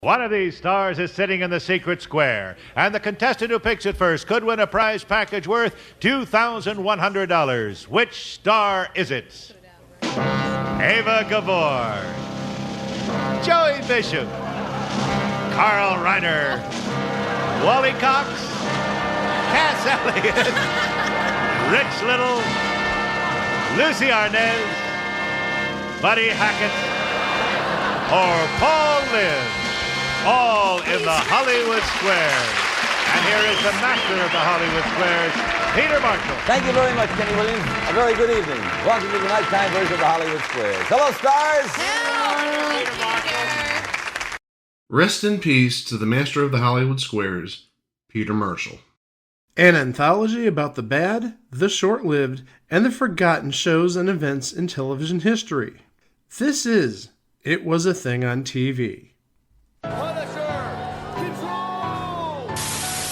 One of these stars is sitting in the secret square, and the contestant who picks it first could win a prize package worth $2,100. Which star is it? Ava Gabor, Joey Bishop, Carl Reiner, Wally Cox, Cass Elliot, Rich Little, Lucy Arnaz, Buddy Hackett, or Paul Lynde. All in the Hollywood Squares. And here is the master of the Hollywood Squares, Peter Marshall. Thank you very much, Kenny Williams. A very good evening. Welcome to the nighttime version of the Hollywood Squares. Hello, stars. Hello, Peter Marshall. Rest in peace to the master of the Hollywood Squares, Peter Marshall. An anthology about the bad, the short-lived, and the forgotten shows and events in television history. This is It Was a Thing on TV. Punisher! Control!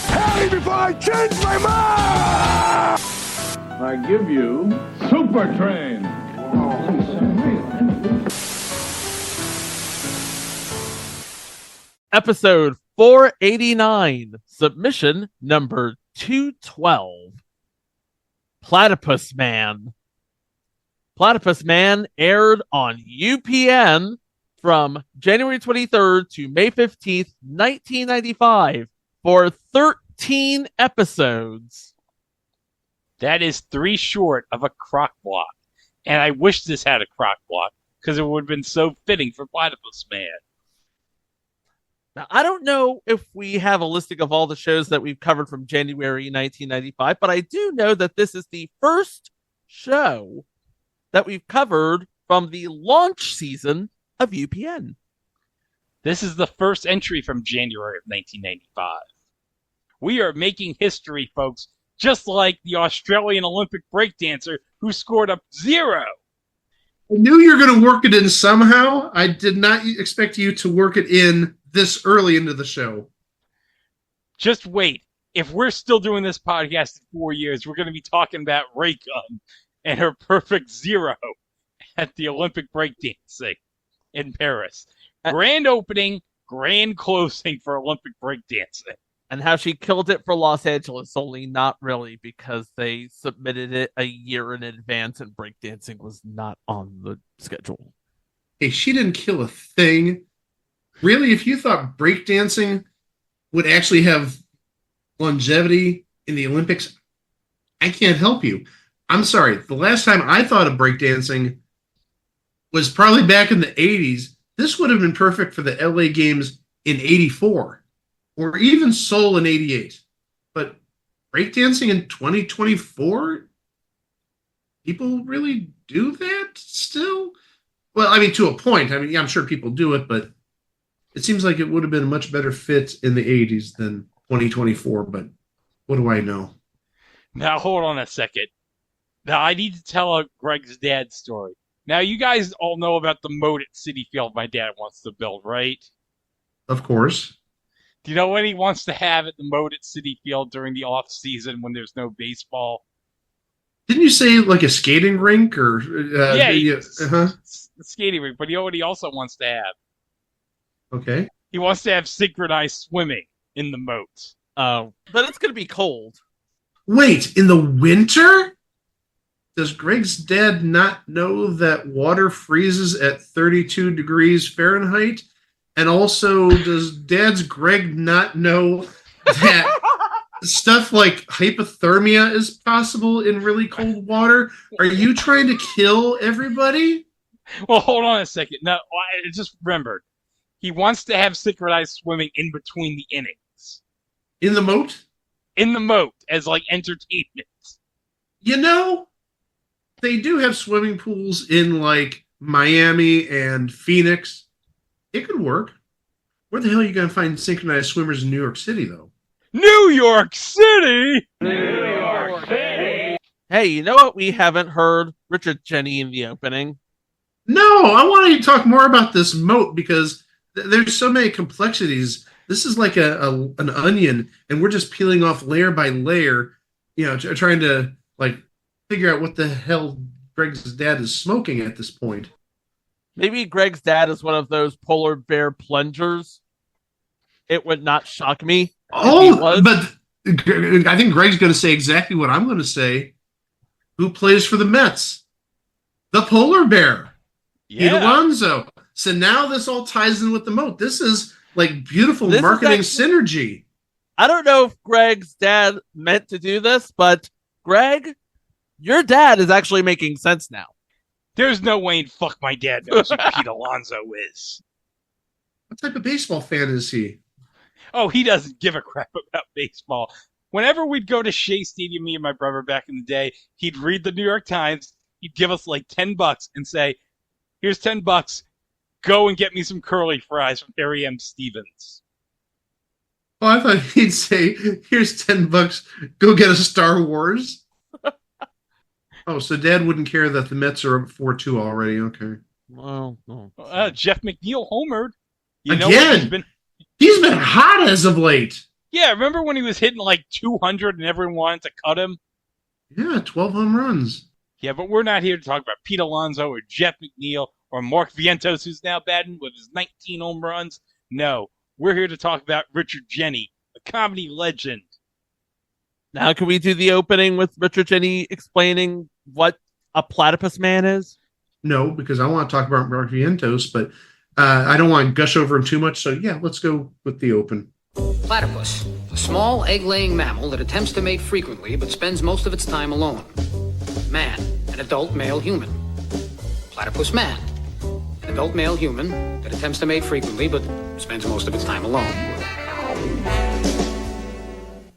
Tell me before I change my mind! I give you Super Train. Episode 489, submission number 212. Platypus Man. Platypus Man aired on UPN from January 23rd to May 15th, 1995 for 13 episodes. That is 3 short of a crock block. And I wish this had a crock block because it would have been so fitting for Platypus Man. Now, I don't know if we have a listing of all the shows that we've covered from January 1995, but I do know that this is the first show that we've covered from the launch season of UPN. This is the first entry from January of 1995. We are making history, folks, just like the Australian Olympic breakdancer who scored up 0. I knew you were going to work it in somehow. I did not expect you to work it in this early into the show. Just wait. If we're still doing this podcast in 4 years, we're going to be talking about Ray Gun and her perfect 0 at the Olympic breakdancing in Paris. Grand opening, grand closing for Olympic breakdancing. And how she killed it for Los Angeles, only not really, because they submitted it a year in advance and breakdancing was not on the schedule. Hey, she didn't kill a thing. Really, if you thought breakdancing would actually have longevity in the Olympics, I can't help you. I'm sorry. The last time I thought of breakdancing was probably back in the 80s. This would have been perfect for the LA Games in 84 or even Seoul in 88. But breakdancing in 2024? People really do that still? Well, I mean, to a point. I mean, yeah, I'm sure people do it, but it seems like it would have been a much better fit in the 80s than 2024, but what do I know? Now, hold on a second. Now, I need to tell Greg's dad story. Now, you guys all know about the moat at Citi Field my dad wants to build, right? Of course. Do you know what he wants to have at the moat at Citi Field during the off-season when there's no baseball? Didn't you say like a skating rink or? Skating rink. But you know what he also wants to have? Okay. He wants to have synchronized swimming in the moat. Oh, but it's going to be cold. Wait, in the winter? Does Greg's dad not know that water freezes at 32 degrees Fahrenheit? And also, does Dad's Greg not know that stuff like hypothermia is possible in really cold water? Are you trying to kill everybody? Well, hold on a second. No, I just remembered. He wants to have synchronized swimming in between the innings. In the moat? In the moat, as like entertainment. You know, they do have swimming pools in like Miami and Phoenix. It could work. Where the hell are you going to find synchronized swimmers in New York City, though? New York City! New York City! Hey, you know what we haven't heard? Richard Jeni in the opening. No, I want to talk more about this moat because there's so many complexities. This is like an onion, and we're just peeling off layer by layer, trying to like figure out what the hell Greg's dad is smoking at this point. Maybe Greg's dad is one of those polar bear plungers. it would not shock me. If he Oh, was. but I think Greg's going to say exactly what I'm going to say. Who plays for the Mets? The polar bear, Pete Alonso. So now this all ties in with the moat. This is like beautiful This is marketing actually- synergy. I don't know if Greg's dad meant to do this, but Greg, your dad is actually making sense now. There's no way in fuck my dad knows who Pete Alonso is. What type of baseball fan is he? Oh, he doesn't give a crap about baseball. Whenever we'd go to Shea Stadium, me and my brother back in the day, he'd read the New York Times. He'd give us like $10 and say, "Here's $10. Go and get me some curly fries from Harry M. Stevens." Oh, I thought he'd say, "Here's $10. Go get a Star Wars." Oh, so Dad wouldn't care that the Mets are up 4-2 already. Okay. Well, no. Jeff McNeil homered. You know Again? what? He's been hot as of late. Yeah, remember when he was hitting like 200 and everyone wanted to cut him? Yeah, 12 home runs. Yeah, but we're not here to talk about Pete Alonso or Jeff McNeil or Mark Vientos, who's now batting with his 19 home runs. No, we're here to talk about Richard Jeni, a comedy legend. Now, can we do the opening with Richard Jeni explaining what a platypus man is? No, because I want to talk about Mark Vientos, but I don't want to gush over him too much. So, yeah, let's go with the open. Platypus, a small egg-laying mammal that attempts to mate frequently but spends most of its time alone. Man, an adult male human. Platypus man, an adult male human that attempts to mate frequently but spends most of its time alone.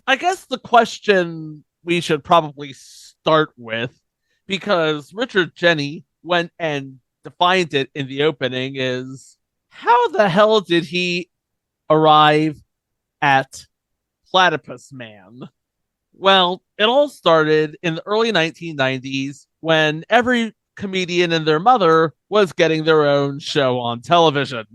I guess the question we should probably start with, because Richard Jeni went and defined it in the opening, is how the hell did he arrive at Platypus Man? Well, it all started in the early 1990s when every comedian and their mother was getting their own show on television.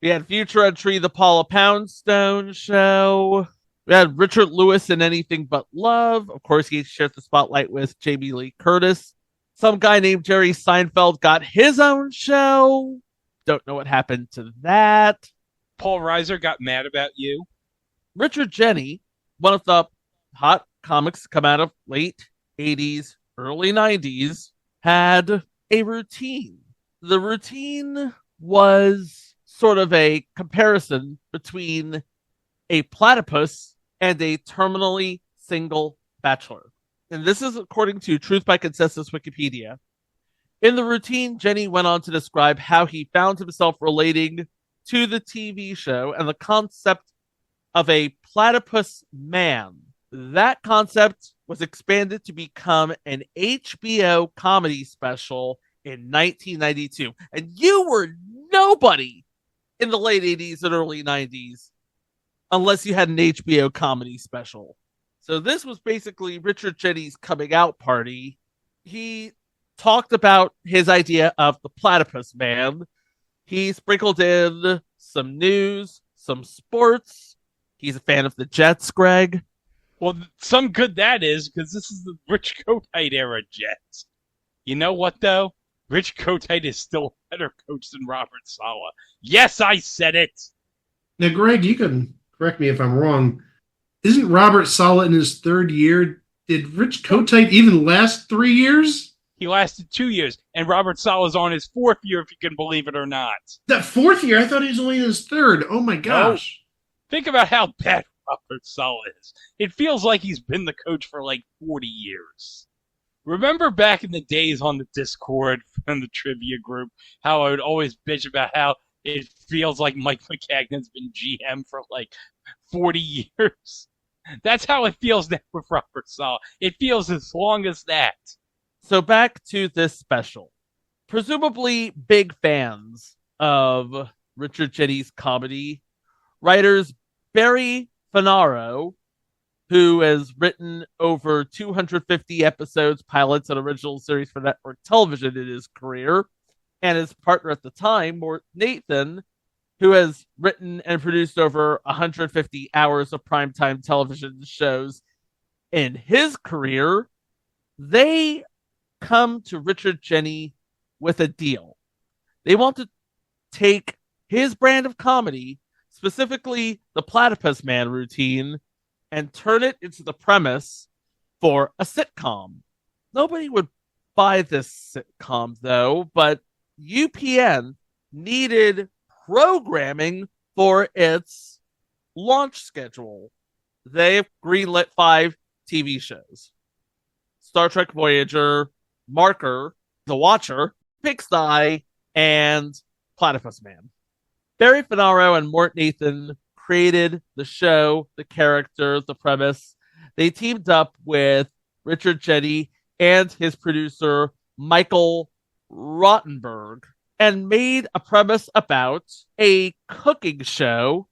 We had Future Entry, the Paula Poundstone show. We had Richard Lewis in Anything But Love. Of course, he shared the spotlight with Jamie Lee Curtis. Some guy named Jerry Seinfeld got his own show. Don't know what happened to that. Paul Reiser got mad about you. Richard Jeni, one of the hot comics to come out of late 80s, early 90s, had a routine. The routine was sort of a comparison between a platypus and a terminally single bachelor. And this is according to Truth by Consensus Wikipedia. In the routine, Jeni went on to describe how he found himself relating to the TV show and the concept of a platypus man. That concept was expanded to become an HBO comedy special in 1992. And you were nobody in the late 80s and early 90s unless you had an HBO comedy special. So this was basically Richard Jeni's coming out party. He talked about his idea of the platypus man. He sprinkled in some news, some sports. He's a fan of the Jets, Greg. Well, some good that is, because this is the Rich Kotite era Jets. You know what, though? Rich Kotite is still a better coach than Robert Saleh. Yes, I said it! Now, Greg, you can correct me if I'm wrong. Isn't Robert Saleh in his third year? Did Rich Kotite even last 3 years? He lasted 2 years, and Robert Saleh's on his fourth year, if you can believe it or not. That fourth year? I thought he was only in his third. Oh, my gosh. Think about how bad Robert Saleh is. It feels like he's been the coach for like 40 years. Remember back in the days on the Discord and the trivia group, how I would always bitch about how it feels like Mike McCagnon's been GM for like 40 years? That's how it feels now with Robert Saleh. It feels as long as that. So back to this special. Presumably big fans of Richard Jeni's comedy. Writers Barry Fanaro, who has written over 250 episodes, pilots, and original series for network television in his career, and his partner at the time, Mort Nathan, who has written and produced over 150 hours of primetime television shows in his career. They come to Richard Jeni with a deal. They want to take his brand of comedy, specifically the Platypus Man routine, and turn it into the premise for a sitcom. Nobody would buy this sitcom, though, but UPN needed programming for its launch schedule. They greenlit 5 TV shows: Star Trek Voyager, Marker, The Watcher, Pigsty, and Platypus Man. Barry Finaro and Mort Nathan created the show, the characters, the premise. They teamed up with Richard Jeni and his producer, Michael Rottenberg, and made a premise about a cooking show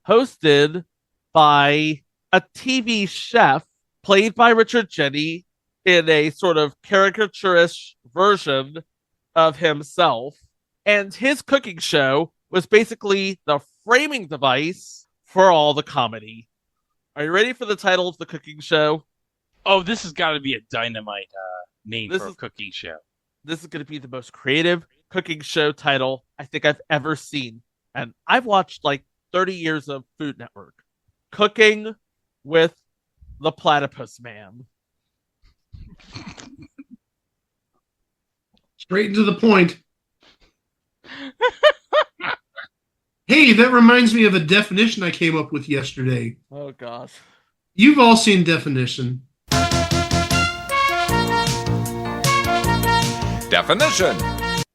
hosted by a TV chef played by Richard Jeni in a sort of caricaturish version of himself. And his cooking show was basically the framing device for all the comedy. Are you ready for the title of the cooking show? Oh, this has got to be a dynamite name for a cooking show. This is going to be the most creative cooking show title I think I've ever seen. And I've watched like 30 years of Food Network. Cooking with the Platypus Man. Straight to the point. Hey, that reminds me of a definition I came up with yesterday. Oh, gosh. You've all seen Definition. Definition.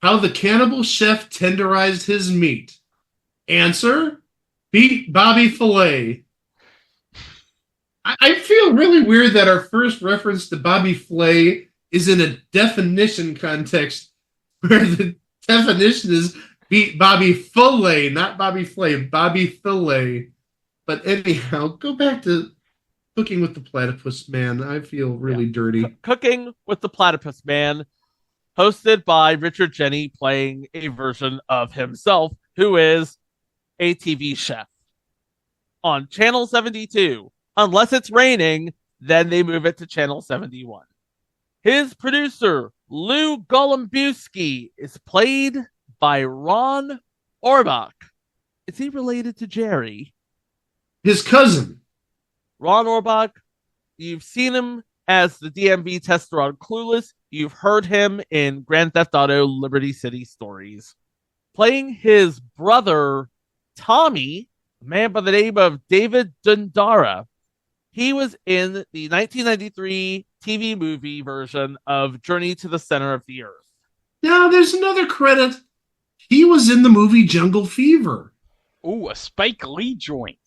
How the cannibal chef tenderized his meat. Answer: beat Bobby Flay. I feel really weird that our first reference to Bobby Flay is in a definition context where the definition is beat Bobby Flay, not Bobby Flay, Bobby Flay. But anyhow, go back to Cooking with the Platypus Man. I feel really dirty. Cooking with the Platypus Man, hosted by Richard Jeni, playing a version of himself, who is a TV chef. On Channel 72. Unless it's raining, then they move it to Channel 71. His producer, Lou Golombuski, is played by Ron Orbach. Is he related to Jerry? His cousin. Ron Orbach, you've seen him as the DMV tester on Clueless. You've heard him in Grand Theft Auto Liberty City Stories. Playing his brother, Tommy, a man by the name of David Dundara. He was in the 1993 TV movie version of Journey to the Center of the Earth. Now, there's another credit. He was in the movie Jungle Fever. Ooh, a Spike Lee joint.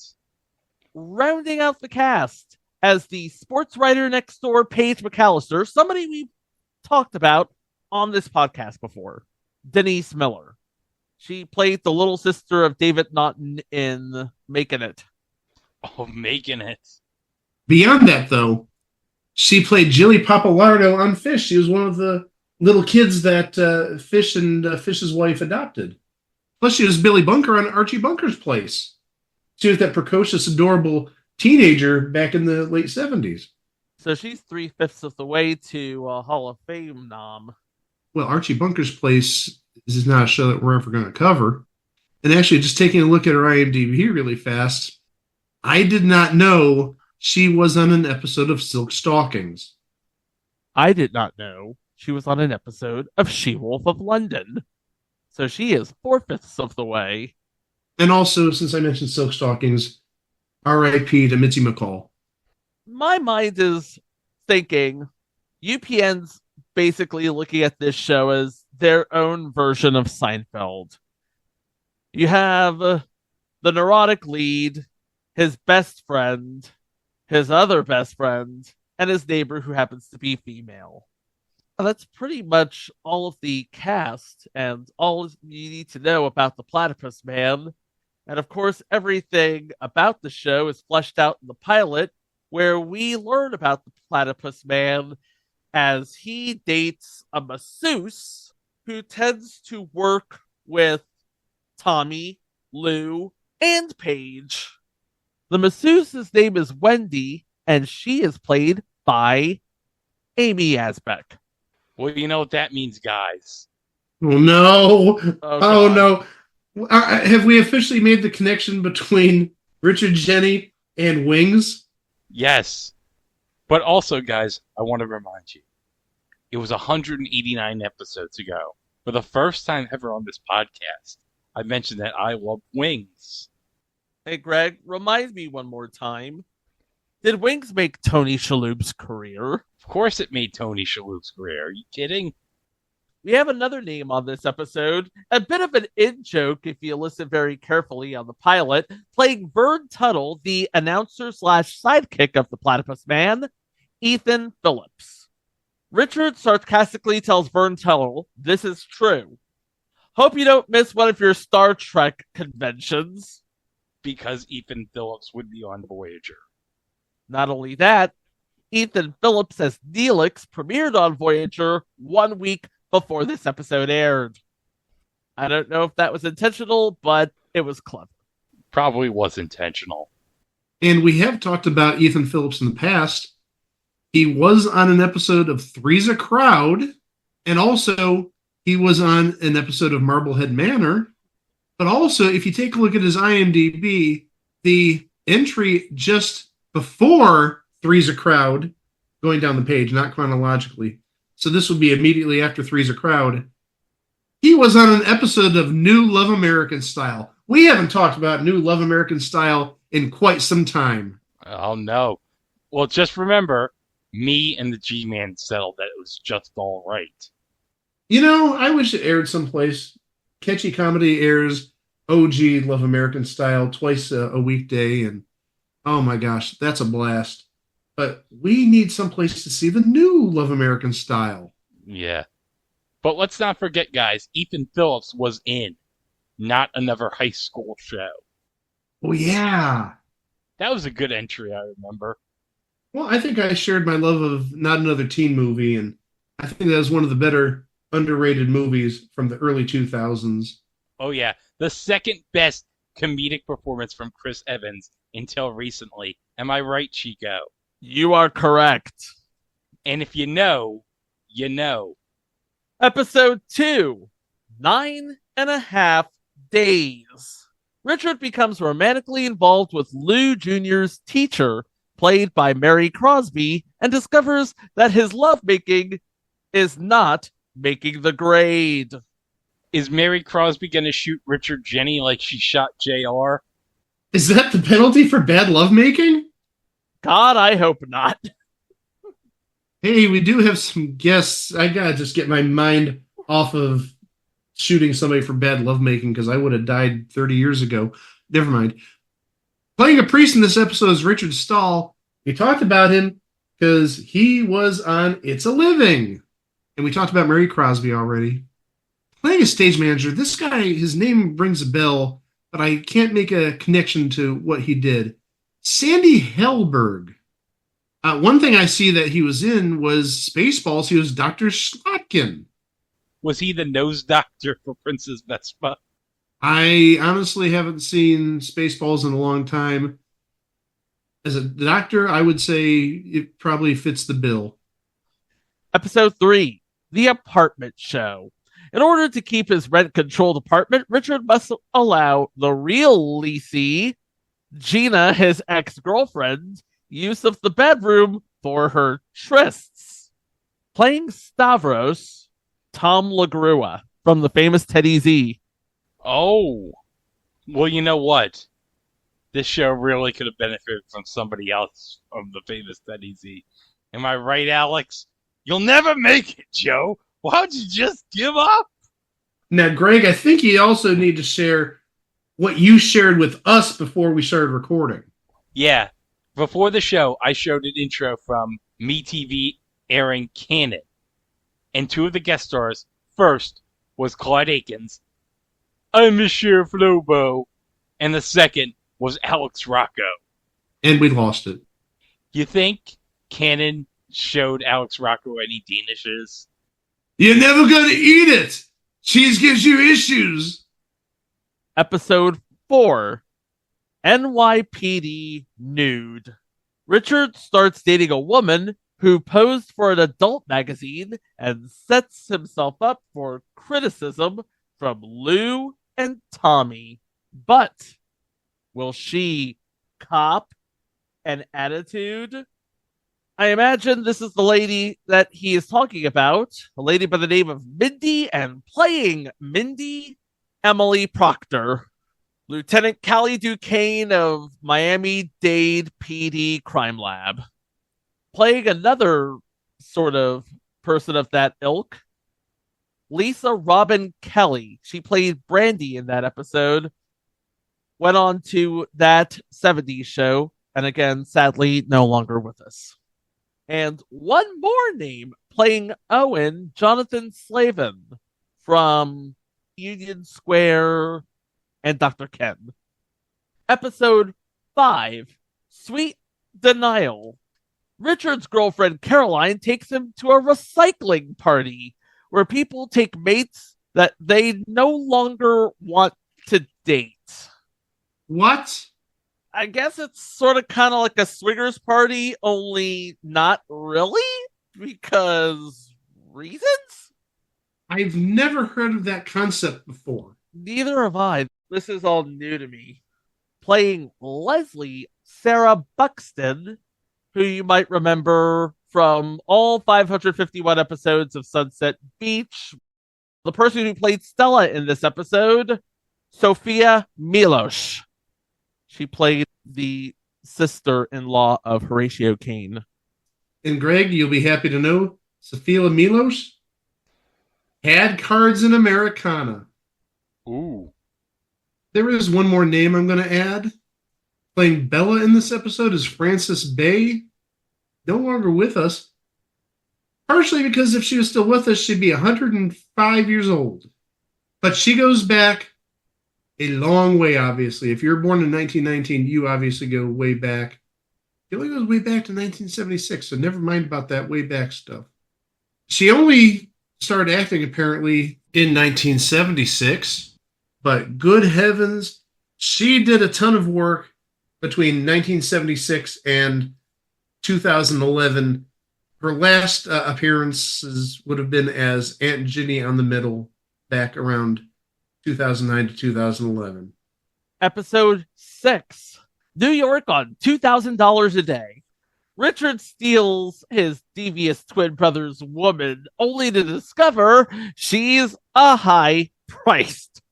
Rounding out the cast as the sports writer next door, Paige McAllister, somebody we've talked about on this podcast before, Denise Miller. She played the little sister of David Naughton in Making It. Oh, Making It. Beyond that, though, she played Jilly Papalardo on Fish. She was one of the little kids that Fish and Fish's wife adopted. Plus, she was Billy Bunker on Archie Bunker's Place. She was that precocious, adorable teenager back in the late 70s. So she's 3/5 of the way to Hall of Fame nom. Well, Archie Bunker's Place is not a show that we're ever going to cover. And actually, just taking a look at her IMDb really fast, I did not know she was on an episode of Silk Stockings. I did not know she was on an episode of She-Wolf of London. So she is 4/5 of the way. And also, since I mentioned Silk Stockings, R.I.P. to Mitzi McCall. My mind is thinking UPN's basically looking at this show as their own version of Seinfeld. You have the neurotic lead, his best friend, his other best friend, and his neighbor who happens to be female. And that's pretty much all of the cast and all you need to know about the Platypus Man. And of course, everything about the show is fleshed out in the pilot, where we learn about the Platypus Man as he dates a masseuse who tends to work with Tommy, Lou, and Paige. The masseuse's name is Wendy, and she is played by Amy Asbeck. Well, you know what that means, guys. Oh, no. Oh, no. Have we officially made the connection between Richard Jeni and Wings? Yes. But also, guys, I want to remind you, it was 189 episodes ago. For the first time ever on this podcast, I mentioned that I love Wings. Hey, Greg, remind me one more time. Did Wings make Tony Shalhoub's career? Of course it made Tony Shalhoub's career. Are you kidding? We have another name on this episode, a bit of an in-joke if you listen very carefully on the pilot, playing Vern Tuttle, the announcer/sidekick of the Platypus Man, Ethan Phillips. Richard sarcastically tells Vern Tuttle this is true. Hope you don't miss one of your Star Trek conventions. Because Ethan Phillips would be on Voyager. Not only that, Ethan Phillips as Neelix premiered on Voyager 1 week before this episode aired. I don't know if that was intentional, but it was clever. Probably was intentional. And we have talked about Ethan Phillips in the past. He was on an episode of Three's a Crowd, and also he was on an episode of Marblehead Manor. But also, if you take a look at his IMDb, the entry just before Three's a Crowd, going down the page, not chronologically, so this would be immediately after Three's a Crowd, he was on an episode of New Love American Style. We haven't talked about New Love American Style in quite some time. Oh, no. Well, just remember, me and the G-Man settled that it was just all right. You know, I wish it aired someplace. Catchy Comedy airs OG Love American Style twice a weekday, and oh my gosh, that's a blast. But we need someplace to see the new Love American Style. Yeah. But let's not forget, guys, Ethan Phillips was in Not Another High School Show. Oh, yeah. That was a good entry, I remember. Well, I think I shared my love of Not Another Teen Movie, and I think that was one of the better underrated movies from the early 2000s. Oh, yeah. The second best comedic performance from Chris Evans until recently. Am I right, Chico? You are correct. And if you know, you know. Episode 2, 9.5 Days. Richard becomes romantically involved with Lou Jr.'s teacher, played by Mary Crosby, and discovers that his lovemaking is not making the grade. Is Mary Crosby going to shoot Richard Jeni like she shot JR? Is that the penalty for bad lovemaking? God, I hope not. Hey, we do have some guests. I gotta just get my mind off of shooting somebody for bad lovemaking because I would have died 30 years ago. Never mind. Playing a priest in this episode is Richard Stahl. We talked about him because he was on It's a Living. And we talked about Mary Crosby already. Playing a stage manager, this guy, his name rings a bell, but I can't make a connection to what he did. Sandy Hellberg. One thing I see that he was in was Spaceballs. He was Dr. Schlotkin. Was he the nose doctor for Princess Vespa? I honestly haven't seen Spaceballs in a long time. As a doctor, I would say it probably fits the bill. Episode 3, The Apartment Show. In order to keep his rent-controlled apartment, Richard must allow the real leasee, Gina, his ex-girlfriend, use of the bedroom for her trysts. Playing Stavros, Tom LaGrua from the famous Teddy Z. Oh. Well, you know what? This show really could have benefited from somebody else from the famous Teddy Z. Am I right, Alex? You'll never make it, Joe. Why don't you just give up? Now, Greg, I think you also need to share what you shared with us before we started recording. Yeah. Before the show, I showed an intro from MeTV airing Canon. And two of the guest stars, first was Claude Akins, I'm Monsieur Flobo, and the second was Alex Rocco. And we lost it. You think Canon showed Alex Rocco any Danishes? You're never going to eat it! Cheese gives you issues! Episode 4, NYPD Nude. Richard starts dating a woman who posed for an adult magazine and sets himself up for criticism from Lou and Tommy. But will she cop an attitude? I imagine this is the lady that he is talking about, a lady by the name of Mindy, and playing Mindy, Emily Proctor, Lieutenant Callie Duquesne of Miami-Dade PD Crime Lab. Playing another sort of person of that ilk, Lisa Robin Kelly. She played Brandy in that episode. Went on to That 70s Show, and again, sadly, no longer with us. And one more name, playing Owen, Jonathan Slavin from Union Square and Dr. Ken. Episode 5, Sweet Denial. Richard's girlfriend Caroline takes him to a recycling party where people take mates that they no longer want to date. What? I guess it's sort of kind of like a swingers party, only not really, because reasons? I've never heard of that concept before. Neither have I. This is all new to me. Playing Leslie, Sarah Buxton, who you might remember from all 551 episodes of Sunset Beach. The person who played Stella in this episode, Sophia Milos. She played the sister-in-law of Horatio Kane. And Greg, you'll be happy to know, Sophia Milos had cards in Americana. Ooh. There is one more name I'm going to add. Playing Bella in this episode is Frances Bay, no longer with us. Partially because if she was still with us, she'd be 105 years old. But she goes back a long way, obviously. If you're born in 1919, you obviously go way back. It only goes way back to 1976, so never mind about that way back stuff. She only started acting, apparently, in 1976. But good heavens, she did a ton of work between 1976 and 2011. Her last appearances would have been as Aunt Ginny on the Middle back around 2009 to 2011. Episode 6, New York on $2,000 a day. Richard steals his devious twin brother's woman, only to discover she's a high-priced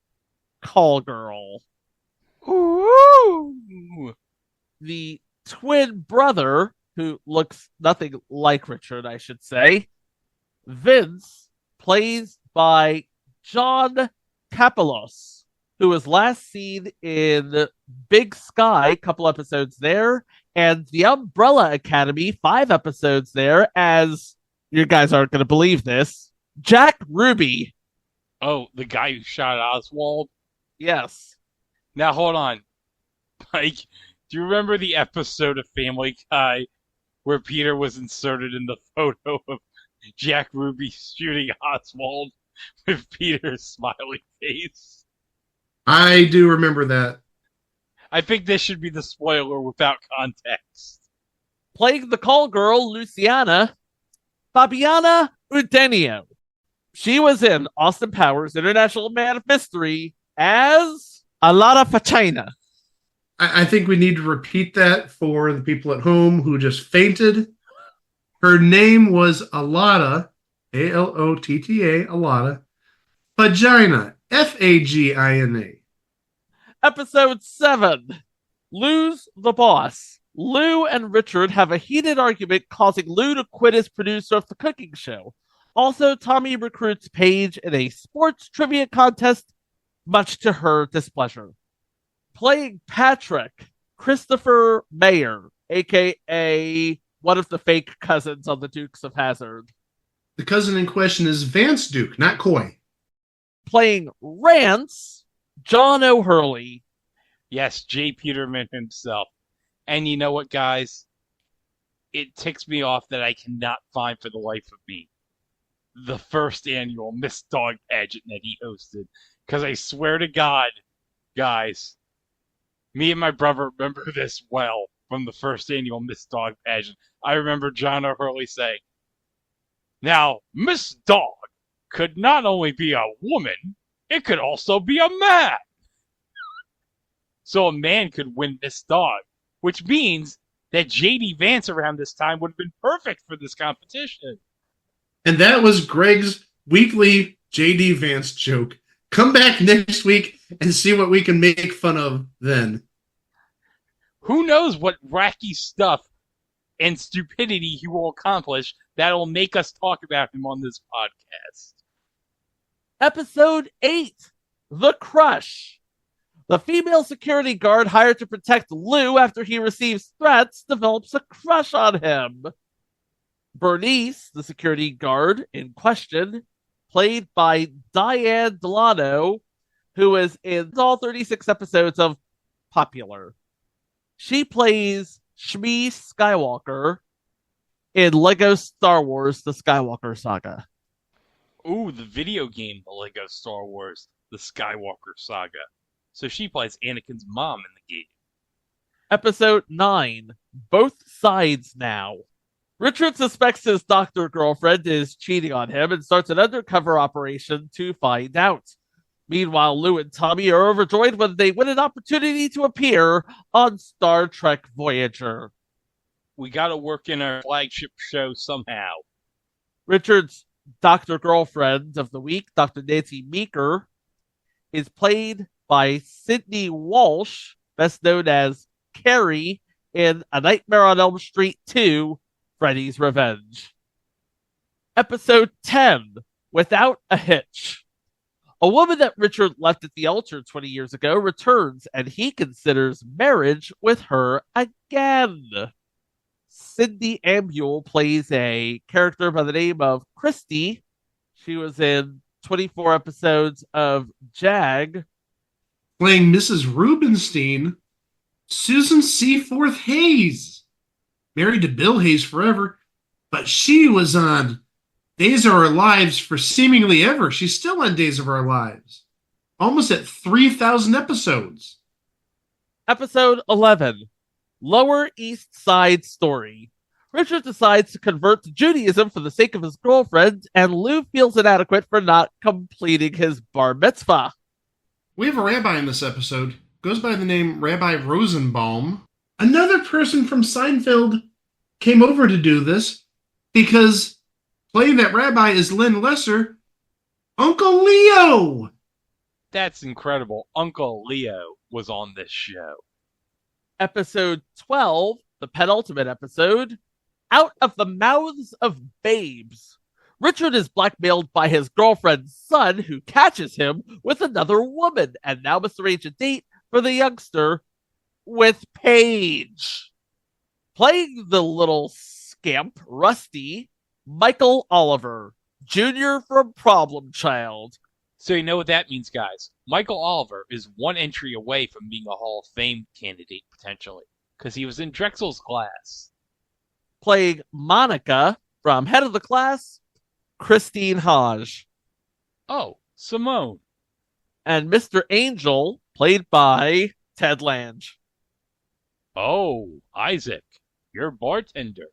call girl. Ooh. The twin brother, who looks nothing like Richard, I should say, Vince, plays by John Kapelos, who was last seen in Big Sky, a couple episodes there, and The Umbrella Academy, 5 episodes there, as you guys aren't going to believe this, Jack Ruby. Oh, the guy who shot Oswald? Yes. Now, hold on. Mike, do you remember the episode of Family Guy where Peter was inserted in the photo of Jack Ruby shooting Oswald with Peter's smiley face? I do remember that. I think this should be the spoiler without context. Playing the call girl, Luciana, Fabiana Udenio. She was in Austin Powers' International Man of Mystery as Alana Facina. I think we need to repeat that for the people at home who just fainted. Her name was Alana, A-L-O-T-T-A, Alana, Vagina, F-A-G-I-N-A. Episode 7, Lou's the Boss. Lou and Richard have a heated argument, causing Lou to quit as producer of the cooking show. Also, Tommy recruits Paige in a sports trivia contest, much to her displeasure. Playing Patrick, Christopher Mayer, a.k.a. one of the fake cousins on the Dukes of Hazzard. The cousin in question is Vance Duke, not Coy. Playing Rance, John O'Hurley. Yes, J. Peterman himself. And you know what, guys? It ticks me off that I cannot find for the life of me the first annual Miss Dog pageant that he hosted. Because I swear to God, guys, me and my brother remember this well from the first annual Miss Dog pageant. I remember John O'Hurley saying, "Now, Miss Dog could not only be a woman it could also be a man. So a man could win this dog, which means that J.D. Vance around this time would have been perfect for this competition. And that was Greg's weekly J.D. Vance joke. Come back next week and see what we can make fun of then. Who knows what wacky stuff and stupidity he will accomplish that'll make us talk about him on this podcast. Episode 8, The Crush. The female security guard hired to protect Lou after he receives threats develops a crush on him. Bernice, the security guard in question, played by Diane Delano, who is in all 36 episodes of Popular. She plays Shmi Skywalker in Lego Star Wars: The Skywalker Saga. Ooh, the video game, the Lego Star Wars: The Skywalker Saga. So she plays Anakin's mom in the game. Episode 9, Both Sides Now. Richard suspects his doctor girlfriend is cheating on him and starts an undercover operation to find out. Meanwhile, Lou and Tommy are overjoyed when they win an opportunity to appear on Star Trek Voyager. We gotta work in our flagship show somehow. Richard's doctor girlfriend of the week, Dr. Nancy Meeker, is played by Sydney Walsh, best known as Carey in A Nightmare on Elm Street 2, Freddy's Revenge. Episode 10, Without a Hitch. A woman that Richard left at the altar 20 years ago returns, and he considers marriage with her again. Cindy Ambule plays a character by the name of Christy. She was in 24 episodes of Jag. Playing Mrs. Rubenstein, Susan Seaforth Hayes. Married to Bill Hayes forever, but she was on Days of Our Lives for seemingly ever. She's still on Days of Our Lives. Almost at 3,000 episodes. Episode 11, Lower East Side Story. Richard decides to convert to Judaism for the sake of his girlfriend, and Lou feels inadequate for not completing his bar mitzvah. We have a rabbi in this episode. Goes by the name Rabbi Rosenbaum. Another person from Seinfeld came over to do this because playing that rabbi is Len Lesser, Uncle Leo. That's incredible. Uncle Leo was on this show. Episode 12, the penultimate episode, Out of the Mouths of Babes. Richard is blackmailed by his girlfriend's son, who catches him with another woman, and now must arrange a date for the youngster with Paige. Playing the little scamp, Rusty, Michael Oliver, Jr. from Problem Child. So you know what that means, guys. Michael Oliver is one entry away from being a Hall of Fame candidate, potentially, because he was in Drexel's class. Playing Monica from Head of the Class, Christine Hodge. Oh, Simone. And Mr. Angel, played by Ted Lange. Oh, Isaac, your bartender.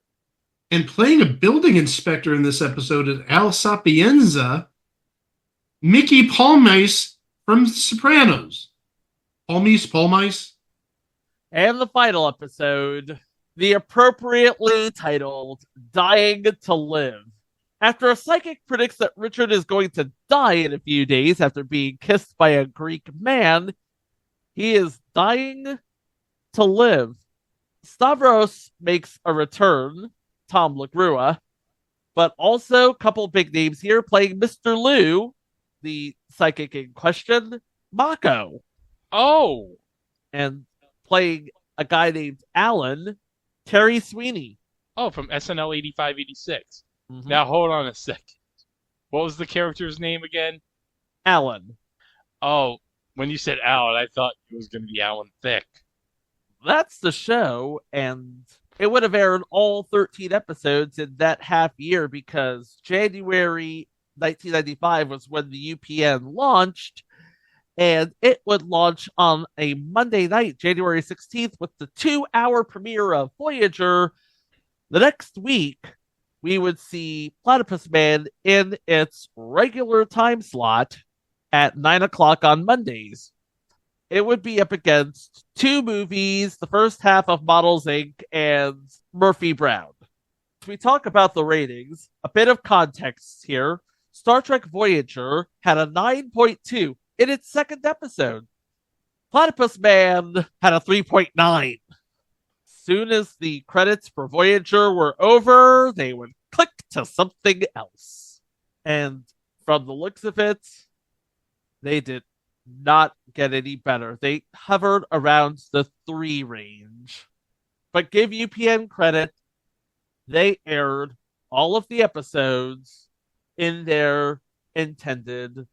And playing a building inspector in this episode is Al Sapienza, Mickey Palmice from The Sopranos. Palmice? And the final episode, the appropriately titled Dying to Live. After a psychic predicts that Richard is going to die in a few days after being kissed by a Greek man, he is dying to live. Stavros makes a return, Tom LaGrua, but also a couple big names here playing Mr. Lou, the psychic in question, Mako. Oh! And playing a guy named Alan, Terry Sweeney. Oh, from SNL 85-86. Mm-hmm. Now, hold on a second. What was the character's name again? Alan. Oh, when you said Alan, I thought it was going to be Alan Thicke. That's the show, and it would have aired all 13 episodes in that half year because January 1995 was when the UPN launched, and it would launch on a Monday night, January 16th, with the 2-hour premiere of Voyager. The next week, we would see Platypus Man in its regular time slot, at 9 o'clock on Mondays. It would be up against two movies, the first half of Models Inc. and Murphy Brown. As we talk about the ratings, a bit of context here. Star Trek Voyager had a 9.2 in its second episode. Platypus Man had a 3.9. Soon as the credits for Voyager were over, they would click to something else. And from the looks of it, they did not get any better. They hovered around the 3 range. But give UPN credit, they aired all of the episodes in their intended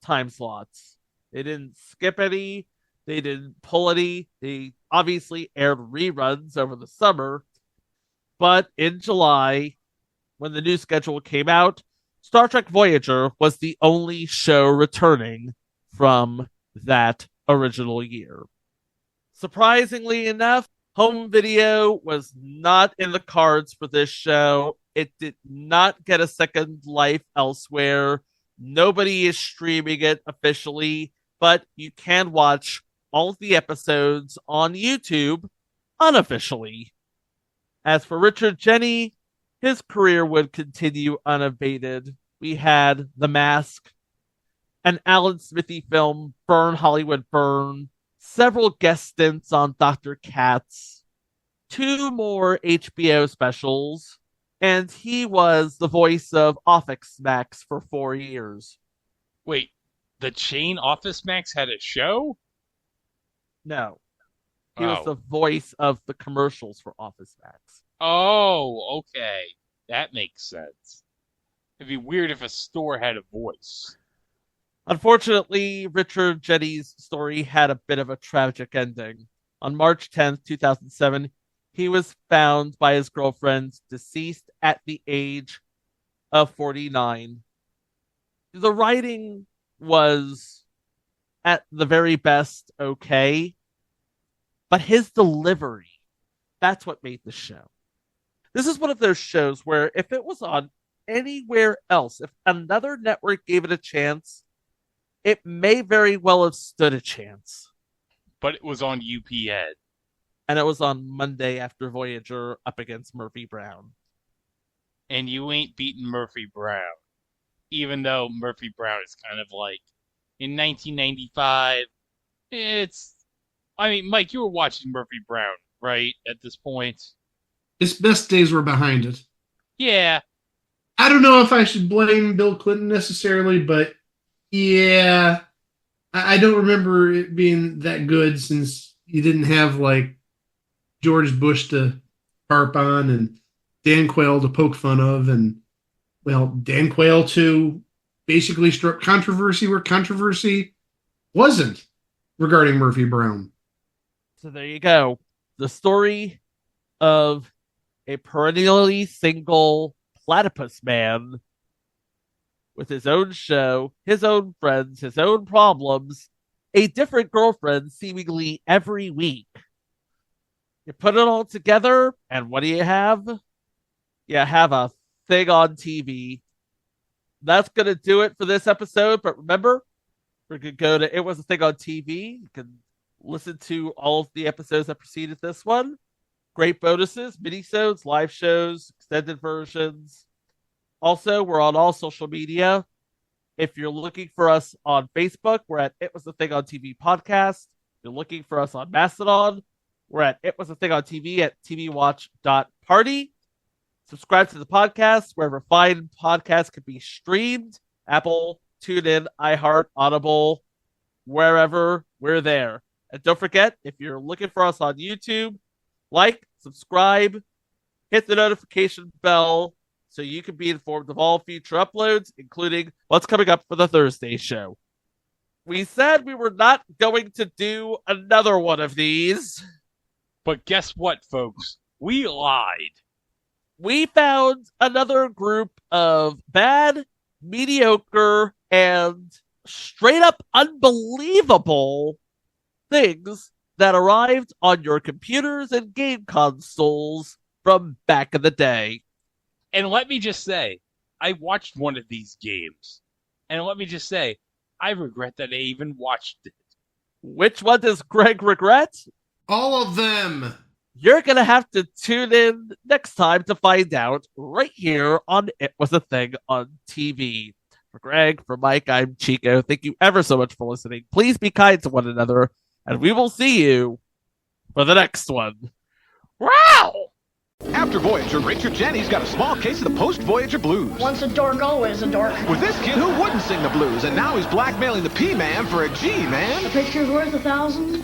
time slots. They didn't skip any. They didn't pull any. They obviously aired reruns over the summer. But in July, when the new schedule came out, Star Trek Voyager was the only show returning from that original year. Surprisingly enough, home video was not in the cards for this show. It did not get a second life elsewhere. Nobody is streaming it officially, but you can watch all of the episodes on YouTube unofficially. As for Richard Jeni, his career would continue unabated. We had The Mask, an Alan Smithy film, Burn, Hollywood Burn, several guest stints on Dr. Katz, 2 more HBO specials, and he was the voice of Office Max for 4 years. Wait, the chain Office Max had a show? No. He was the voice of the commercials for Office Max. Oh, okay. That makes sense. It'd be weird if a store had a voice. Unfortunately, Richard Jeni's story had a bit of a tragic ending. On March 10th, 2007, he was found by his girlfriend deceased at the age of 49. The writing was, at the very best, okay, but his delivery, that's what made the show. This is one of those shows where if it was on anywhere else, if another network gave it a chance, it may very well have stood a chance. But it was on UPN. And it was on Monday after Voyager up against Murphy Brown. And you ain't beating Murphy Brown. Even though Murphy Brown is kind of like, in 1995, Mike, you were watching Murphy Brown, right, at this point? His best days were behind it. Yeah. I don't know if I should blame Bill Clinton necessarily, but yeah, I don't remember it being that good since you didn't have, like, George Bush to harp on and Dan Quayle to poke fun of, and, well, Dan Quayle to basically struck controversy where controversy wasn't regarding Murphy Brown. So there you go. The story of a perennially single platypus man with his own show, his own friends, his own problems, a different girlfriend seemingly every week. You put it all together, and what do you have? You have a thing on TV. That's going to do it for this episode, but remember, we're going to go to It Was a Thing on TV. You can listen to all of the episodes that preceded this one. Great bonuses, minisodes, live shows, extended versions. Also, we're on all social media. If you're looking for us on Facebook, we're at It Was a Thing on TV podcast. If you're looking for us on Mastodon, we're at It Was a Thing on TV at tvwatch.party. Subscribe to the podcast wherever fine podcasts can be streamed. Apple, TuneIn, iHeart, Audible, wherever, we're there. And don't forget, if you're looking for us on YouTube, like, subscribe, hit the notification bell so you can be informed of all future uploads, including what's coming up for the Thursday show. We said we were not going to do another one of these. But guess what, folks? We lied. We found another group of bad, mediocre, and straight up unbelievable things that arrived on your computers and game consoles from back in the day. And let me just say, I watched one of these games. And let me just say, I regret that I even watched it. Which one does Greg regret? All of them. You're going to have to tune in next time to find out right here on It Was a Thing on TV. For Greg, for Mike, I'm Chico. Thank you ever so much for listening. Please be kind to one another, and we will see you for the next one. Wow! After Voyager, Richard Jeni's got a small case of the post-Voyager blues. Once a dork, always a dork. With this kid who wouldn't sing the blues, and now he's blackmailing the P-Man for a G, man. A picture's worth $1,000.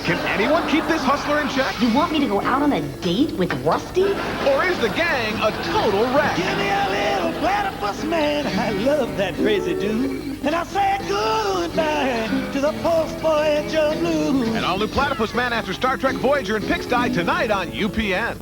Can anyone keep this hustler in check? You want me to go out on a date with Rusty? Or is the gang a total wreck? Give me a little platypus man. I love that crazy dude. And I'll say goodbye to the post-Voyager blues. An all-new Platypus Man after Star Trek Voyager and Pigsty tonight on UPN.